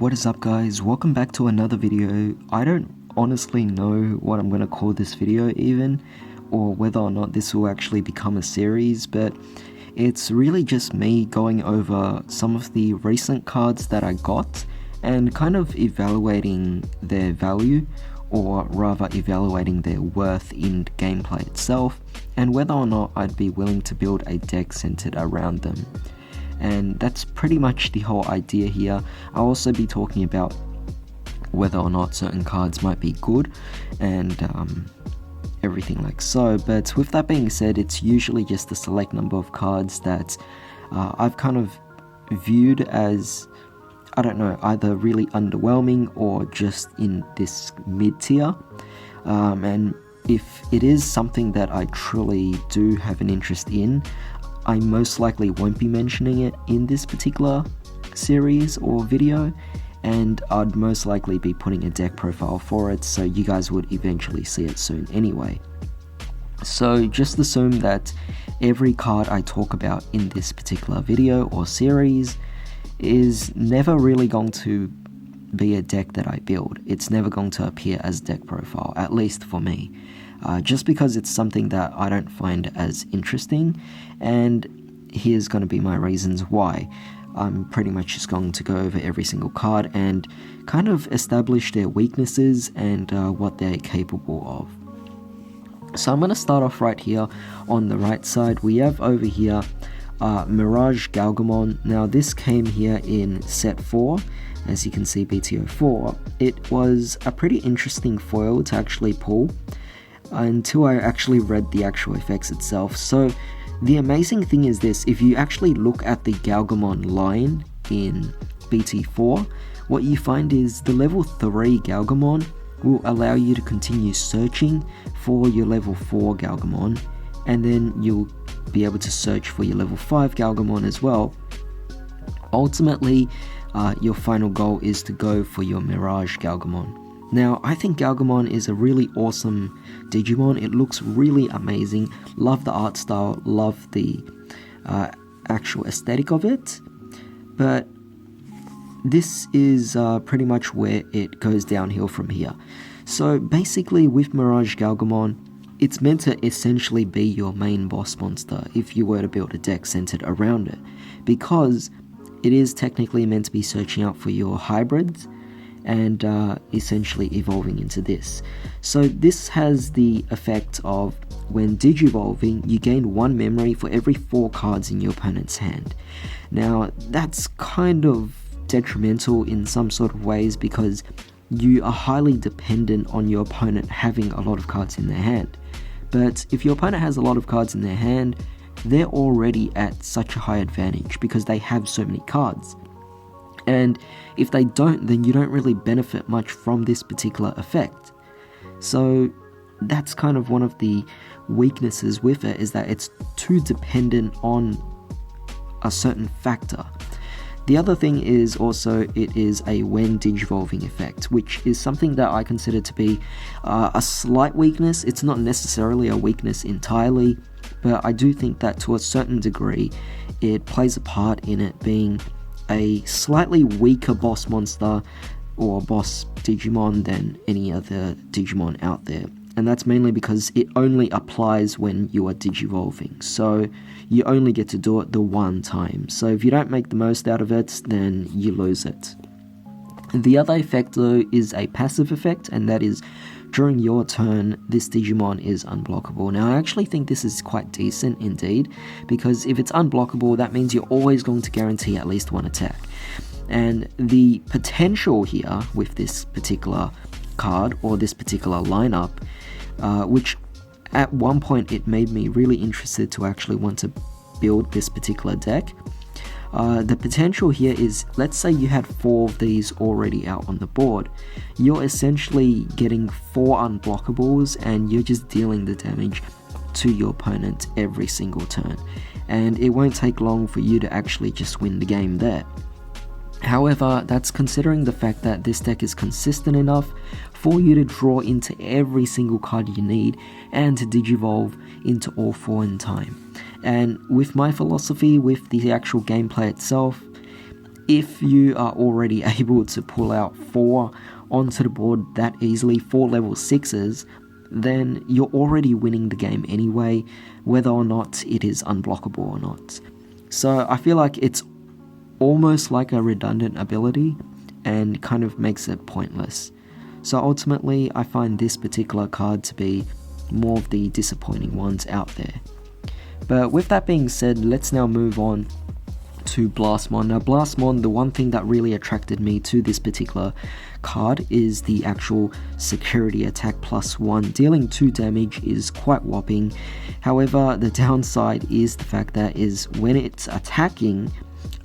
what is up guys? Welcome back to another video. I don't honestly know what I'm going to call this video even, or whether or not this will actually become a series, but it's really just me going over some of the recent cards that I got and kind of evaluating their value, or rather evaluating their worth in gameplay itself, and whether or not I'd be willing to build a deck centered around them. And that's pretty much the whole idea here. I'll also be talking about whether or not certain cards might be good and everything like so. But with that being said, it's usually just a select number of cards that I've kind of viewed as, I don't know, either really underwhelming or just in this mid-tier. And if it is something that I truly do have an interest in, I most likely won't be mentioning it in this particular series or video, and I'd most likely be putting a deck profile for it, so you guys would eventually see it soon anyway. So just assume that every card I talk about in this particular video or series is never really going to be a deck that I build. It's never going to appear as deck profile, at least for me. Just because it's something that I don't find as interesting, and here's going to be my reasons why. I'm pretty much just going to go over every single card and kind of establish their weaknesses and what they're capable of. So I'm going to start off right here on the right side. We have over here Mirage Galgamon. Now this came here in set 4, as you can see, BT04. It was a pretty interesting foil to actually pull until I actually read the actual effects itself. So the amazing thing is this: if you actually look at the Galgamon line in BT4, what you find is the level 3 Galgamon will allow you to continue searching for your level 4 Galgamon, and then you'll be able to search for your level 5 Galgamon as well. Ultimately, your final goal is to go for your Mirage Galgamon. Now, I think Galgamon is a really awesome Digimon. It looks really amazing. Love the art style, love the actual aesthetic of it. But this is pretty much where it goes downhill from here. So basically with Mirage Galgamon, it's meant to essentially be your main boss monster if you were to build a deck centered around it, because it is technically meant to be searching out for your hybrids and essentially evolving into this. So this has the effect of, when digivolving, you gain 1 memory for every 4 cards in your opponent's hand. Now that's kind of detrimental in some sort of ways, because you are highly dependent on your opponent having a lot of cards in their hand. But if your opponent has a lot of cards in their hand, they're already at such a high advantage because they have so many cards. And if they don't, then you don't really benefit much from this particular effect. So that's kind of one of the weaknesses with it, is that it's too dependent on a certain factor. The other thing is also, it is a when digivolving effect, which is something that I consider to be a slight weakness. It's not necessarily a weakness entirely, but I do think that to a certain degree it plays a part in it being a slightly weaker boss monster or boss Digimon than any other Digimon out there. And that's mainly because it only applies when you are digivolving, so you only get to do it the one time. So if you don't make the most out of it, then you lose it. The other effect though is a passive effect, and that is, during your turn, this Digimon is unblockable. Now I actually think this is quite decent indeed, because if it's unblockable, that means you're always going to guarantee at least 1 attack. And the potential here with this particular card, or this particular lineup, which at one point it made me really interested to actually want to build this particular deck. The potential here is, let's say you had 4 of these already out on the board. You're essentially getting 4 unblockables, and you're just dealing the damage to your opponent every single turn. And it won't take long for you to actually just win the game there. However, that's considering the fact that this deck is consistent enough for you to draw into every single card you need and to digivolve into all 4 in time. And with my philosophy with the actual gameplay itself, if you are already able to pull out 4 onto the board that easily, 4 level 6s, then you're already winning the game anyway, whether or not it is unblockable or not. So I feel like it's almost like a redundant ability and kind of makes it pointless. So ultimately, I find this particular card to be more of the disappointing ones out there. But with that being said, let's now move on to Blastmon. Now Blastmon, the one thing that really attracted me to this particular card is the actual security attack +1. Dealing 2 damage is quite whopping. However, the downside is the fact that is when it's attacking,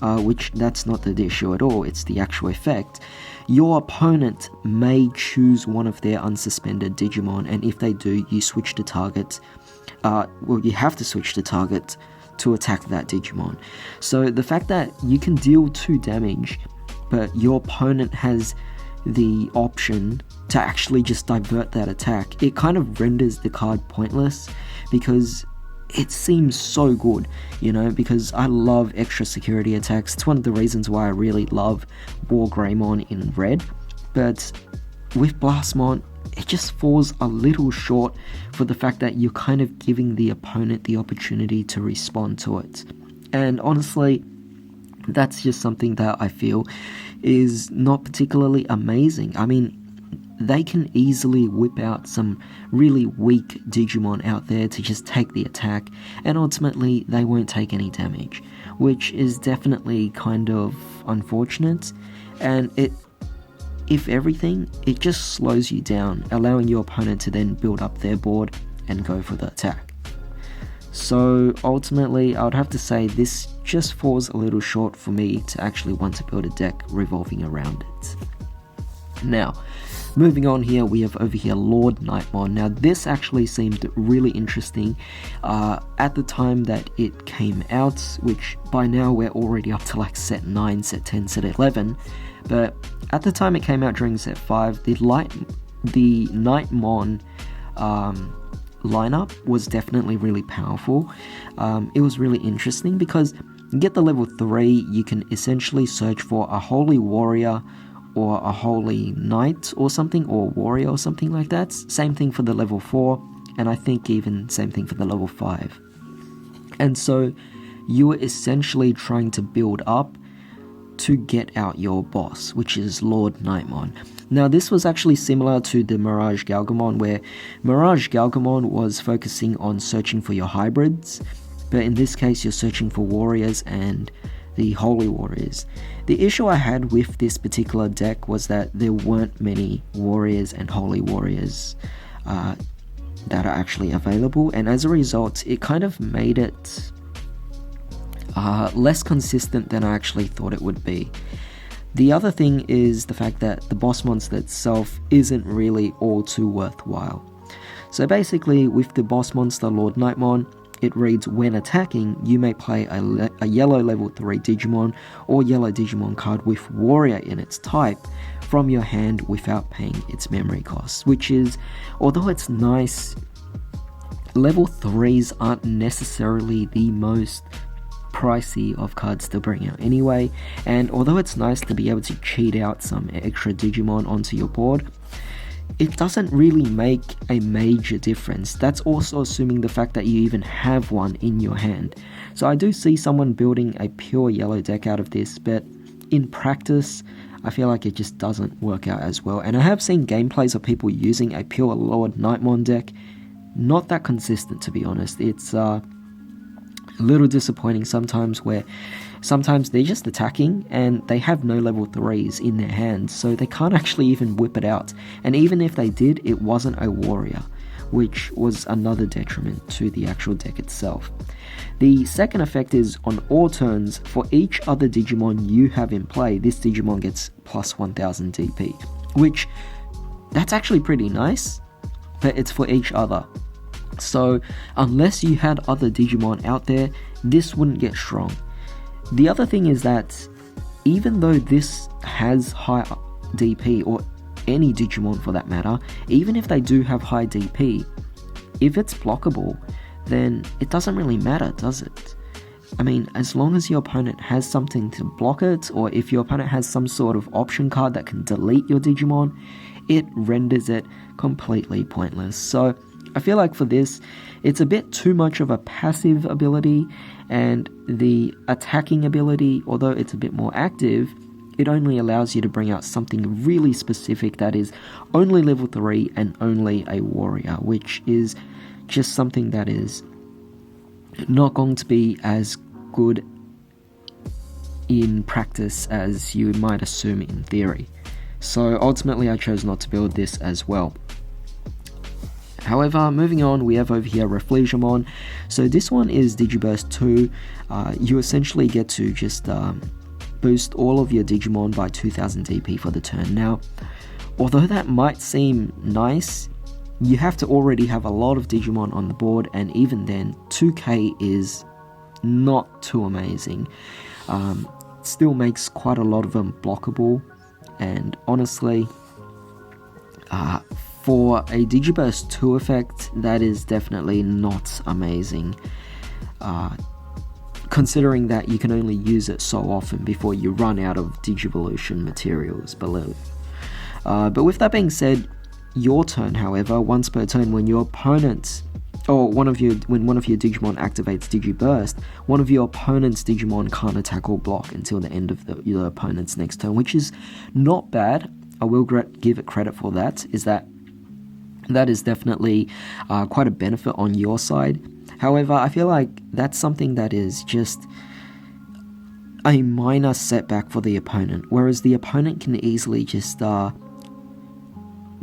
which that's not the issue at all, it's the actual effect, your opponent may choose one of their unsuspended Digimon, and if they do, you switch the target. You have to switch the target to attack that Digimon. So the fact that you can deal 2 damage, but your opponent has the option to actually just divert that attack, it kind of renders the card pointless, because it seems so good, you know, because I love extra security attacks. It's one of the reasons why I really love War Greymon in red, but with Blastmon, it just falls a little short for the fact that you're kind of giving the opponent the opportunity to respond to it. And honestly, that's just something that I feel is not particularly amazing. I mean, they can easily whip out some really weak Digimon out there to just take the attack, and ultimately they won't take any damage, which is definitely kind of unfortunate, and if everything, it just slows you down, allowing your opponent to then build up their board and go for the attack. So ultimately, I would have to say this just falls a little short for me to actually want to build a deck revolving around it. Now, moving on here, we have over here Lord Nightmon. Now this actually seemed really interesting at the time that it came out, which by now we're already up to like set 9, set 10, set 11, but at the time it came out during set 5, the Nightmon lineup was definitely really powerful. It was really interesting because you get the level 3, you can essentially search for a Holy Warrior or a Holy Knight or something, or Warrior or something like that. Same thing for the level 4, and I think even same thing for the level 5. And so you were essentially trying to build up to get out your boss, which is Lord Nightmon. Now this was actually similar to the Mirage Galgamon, where Mirage Galgamon was focusing on searching for your hybrids, but in this case you're searching for warriors and the Holy Warriors. The issue I had with this particular deck was that there weren't many Warriors and Holy Warriors that are actually available, and as a result it kind of made it less consistent than I actually thought it would be. The other thing is the fact that the boss monster itself isn't really all too worthwhile. So basically, with the boss monster Lord Nightmon, it reads, when attacking, you may play a yellow level 3 Digimon or yellow Digimon card with Warrior in its type from your hand without paying its memory costs, which is, although it's nice, level 3s aren't necessarily the most pricey of cards to bring out anyway, and although it's nice to be able to cheat out some extra Digimon onto your board, it doesn't really make a major difference. That's also assuming the fact that you even have one in your hand. So I do see someone building a pure yellow deck out of this, but in practice I feel like it just doesn't work out as well. And I have seen gameplays of people using a pure Lord Nightmon deck. Not that consistent, to be honest. It's a little disappointing sometimes, where sometimes they're just attacking and they have no level 3s in their hands, so they can't actually even whip it out, and even if they did, it wasn't a warrior, which was another detriment to the actual deck itself. The second effect is, on all turns, for each other Digimon you have in play, this Digimon gets plus 1000 DP, which that's actually pretty nice, but it's for each other. So unless you had other Digimon out there, this wouldn't get strong. The other thing is that even though this has high DP, or any Digimon for that matter, even if they do have high DP, if it's blockable, then it doesn't really matter, does it? I mean, as long as your opponent has something to block it, or if your opponent has some sort of option card that can delete your Digimon, it renders it completely pointless. So I feel like for this, it's a bit too much of a passive ability, and the attacking ability, although it's a bit more active, it only allows you to bring out something really specific that is only level 3 and only a warrior, which is just something that is not going to be as good in practice as you might assume in theory. So ultimately I chose not to build this as well. However, moving on, we have over here Ragdoll. So this one is Digiburst 2. You essentially get to just boost all of your Digimon by 2000 DP for the turn. Now, although that might seem nice, you have to already have a lot of Digimon on the board, and even then, 2k is not too amazing. Still makes quite a lot of them blockable, and honestly, for a Digiburst 2 effect, that is definitely not amazing. Considering that you can only use it so often before you run out of Digivolution materials below. But with that being said, your turn, however, once per turn, when your opponent, or when one of your Digimon activates Digiburst, one of your opponent's Digimon can't attack or block until the end of your opponent's next turn, which is not bad. I will give it credit for that. That is definitely quite a benefit on your side. However, I feel like that's something that is just a minor setback for the opponent, whereas the opponent can easily just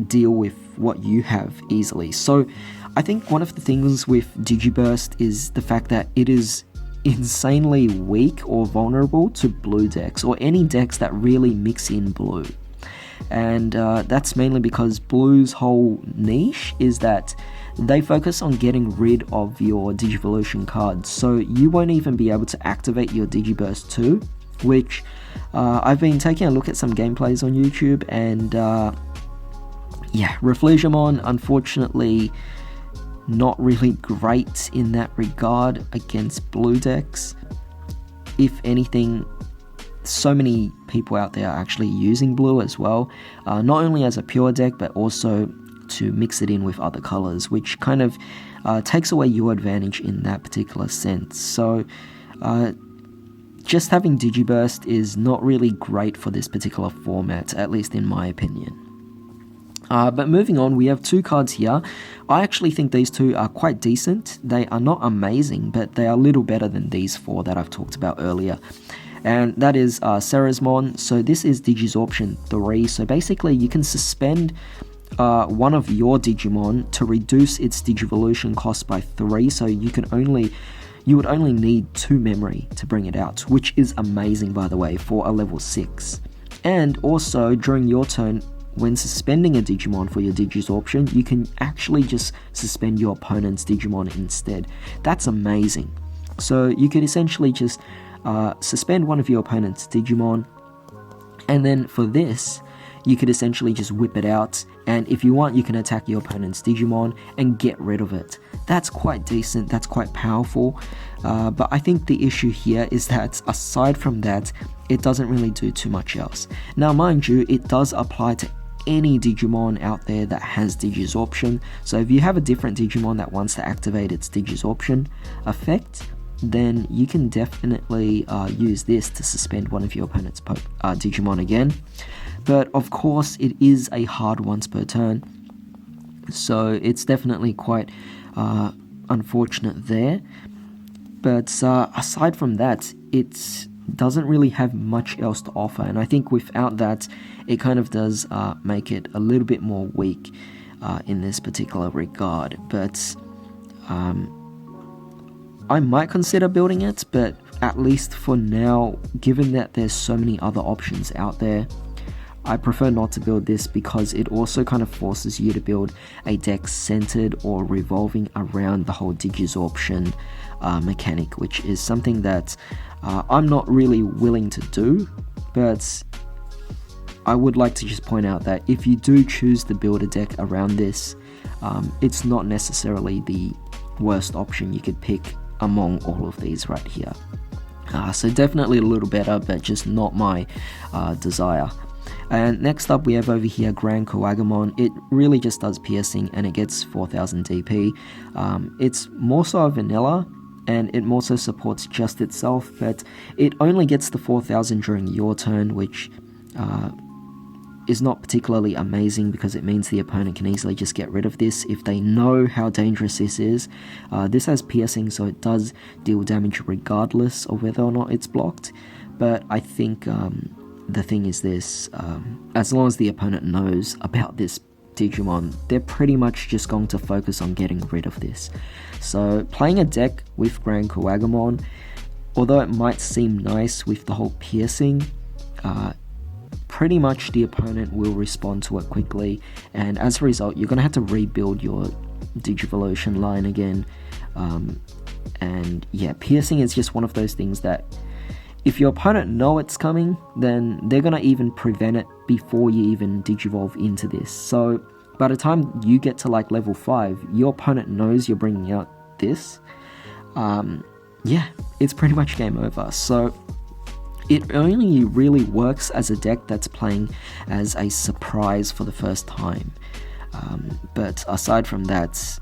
deal with what you have easily. So I think one of the things with Digiburst is the fact that it is insanely weak or vulnerable to blue decks, or any decks that really mix in blue. And that's mainly because blue's whole niche is that they focus on getting rid of your Digivolution cards, so you won't even be able to activate your Digiburst 2, which I've been taking a look at some gameplays on YouTube, and yeah, Ragdoll, unfortunately, not really great in that regard against blue decks. If anything, so many people out there are actually using blue as well, not only as a pure deck, but also to mix it in with other colors, which kind of takes away your advantage in that particular sense. So just having Digiburst is not really great for this particular format, at least in my opinion. But moving on, we have two cards here. I actually think these two are quite decent. They are not amazing, but they are a little better than these four that I've talked about earlier. And that is Ceresmon. So this is Digisorption 3. So basically you can suspend one of your Digimon to reduce its Digivolution cost by 3. So you would only need 2 memory to bring it out, which is amazing, by the way, for a level 6. And also during your turn, when suspending a Digimon for your Digisorption, you can actually just suspend your opponent's Digimon instead. That's amazing. So you could essentially just suspend one of your opponent's Digimon, and then for this, you could essentially just whip it out, and if you want, you can attack your opponent's Digimon and get rid of it. That's quite decent, that's quite powerful, but I think the issue here is that aside from that, it doesn't really do too much else. Now mind you, it does apply to any Digimon out there that has Digisorption, so if you have a different Digimon that wants to activate its Digisorption effect, then you can definitely use this to suspend one of your opponent's Digimon again. But of course, it is a hard once per turn, so it's definitely quite unfortunate there. But aside from that, it doesn't really have much else to offer, and I think without that, it kind of does make it a little bit more weak in this particular regard. But I might consider building it, but at least for now, given that there's so many other options out there, I prefer not to build this because it also kind of forces you to build a deck centered or revolving around the whole Digisorption mechanic, which is something that I'm not really willing to do. But I would like to just point out that if you do choose to build a deck around this, it's not necessarily the worst option you could pick among all of these right here. So definitely a little better, but just not my desire. And next up we have over here Grand Coagamon. It really just does piercing and it gets 4000 DP. It's more so vanilla and it more so supports just itself, but it only gets the 4000 during your turn, which is not particularly amazing because it means the opponent can easily just get rid of this if they know how dangerous this is. This has piercing, so it does deal damage regardless of whether or not it's blocked, but I think the thing is this, as long as the opponent knows about this Digimon, they're pretty much just going to focus on getting rid of this. So playing a deck with Grand Coagamon, although it might seem nice with the whole piercing, pretty much the opponent will respond to it quickly, and as a result you're going to have to rebuild your Digivolution line again. And yeah, piercing is just one of those things that if your opponent know it's coming, then they're going to even prevent it before you even Digivolve into this. So by the time you get to like level 5, your opponent knows you're bringing out this. Yeah, it's pretty much game over. So it only really works as a deck that's playing as a surprise for the first time. But aside from that,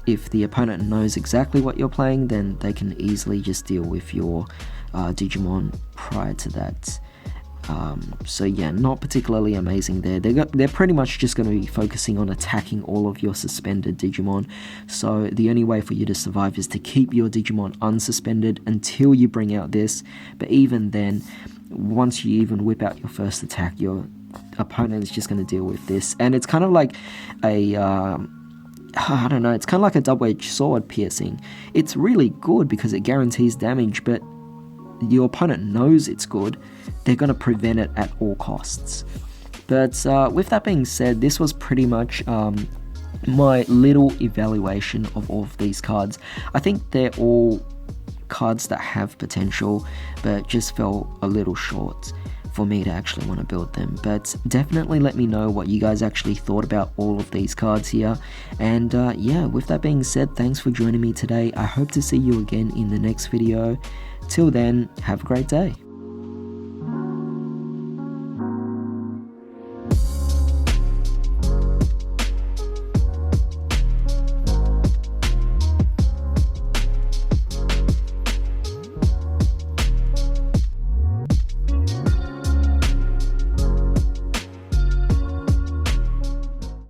if the opponent knows exactly what you're playing, then they can easily just deal with your Digimon prior to that. So yeah, not particularly amazing there. They're pretty much just going to be focusing on attacking all of your suspended Digimon. So the only way for you to survive is to keep your Digimon unsuspended until you bring out this. But even then, once you even whip out your first attack, your opponent is just going to deal with this. And it's kind of like a I don't know, it's kind of like a double-edged sword piercing. It's really good because it guarantees damage, but your opponent knows it's good, they're going to prevent it at all costs. But with that being said, this was pretty much my little evaluation of all of these cards. I think they're all cards that have potential, but just fell a little short for me to actually want to build them. But definitely let me know what you guys actually thought about all of these cards here. And yeah, with that being said, thanks for joining me today. I hope to see you again in the next video. Till then, have a great day.